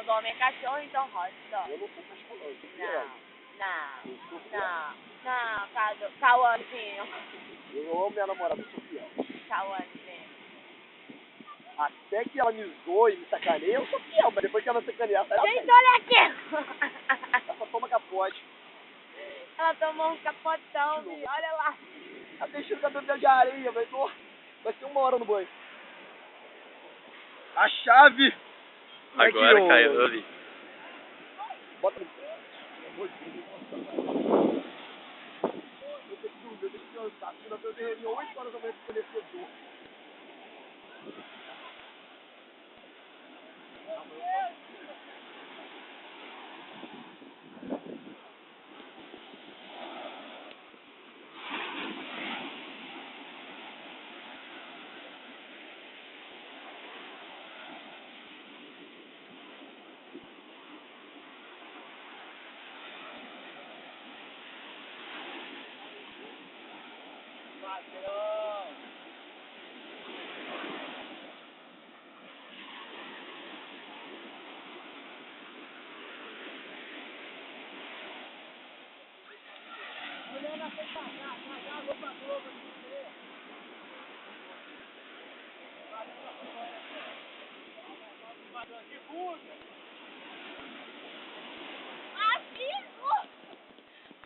Quando o homem é cachorro, então roça. Eu não sou cachorro, não. Eu sou Não, fiel. não, Cauãzinho. Eu amo minha namorada, eu sou fiel. Cauãzinho. Até que ela me zoe e me sacaneia, eu sou fiel. Mas depois que ela sacaneia, ela Gente, olha aqui! ela só toma capote. Ela tomou um capotão, filho. Olha lá. Tá deixando o cabelo de areia, vai ser 1 hora no banho. A chave! Agora aqui, caiu ali. Bota no... Eu tenho que descansar. Eu tenho reunião 8 horas da manhã pra escolher fedor.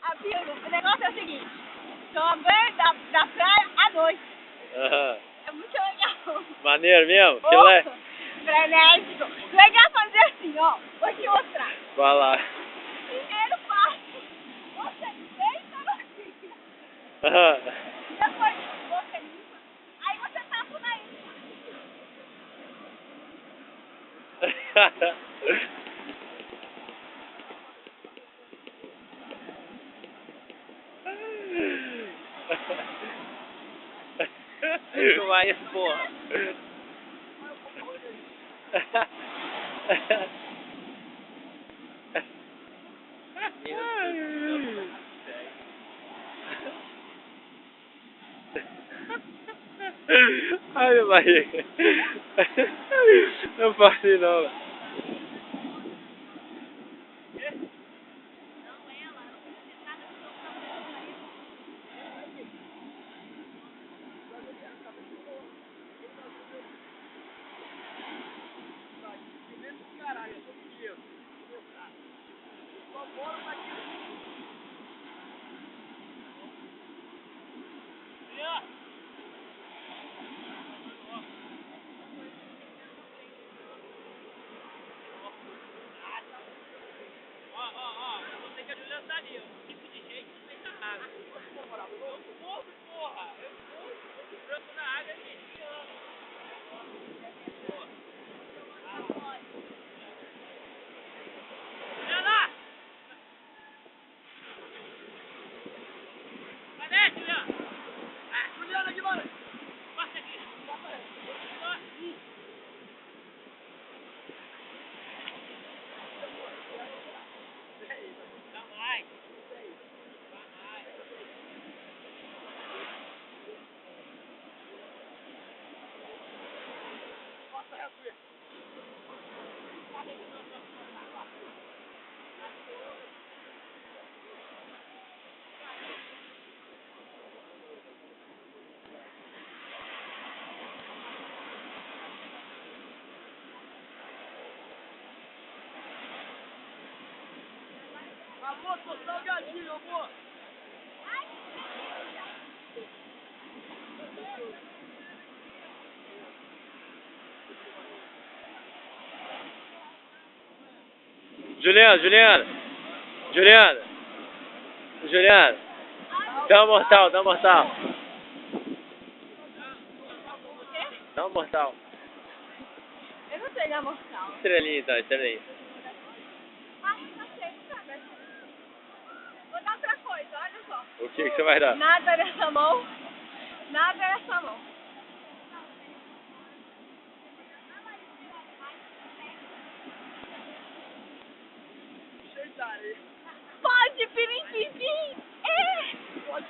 Amigo, o negócio é o seguinte. Toma banho da praia à noite. Aham. É muito legal. Maneiro mesmo? Filé? Frenético. Legal fazer assim, ó. Vou te mostrar. Vai lá. Primeiro passo. Você deita no rio. Aham. Depois você limpa. Aí você tapa o nariz. Isso vai, porra. Ai, minha barriga. Não faço isso não. Amor, tô salgadinho, amor. Juliana. Dá uma mortal. Dá uma mortal. Eu não sei dar mortal. Estrelinha então, estrelinha. Ah, não sei, sabe? Vou dar outra coisa, olha só. O que você vai dar? Nada nessa mão. Nada nessa mão. Pode, pirintizinho! É! Pode,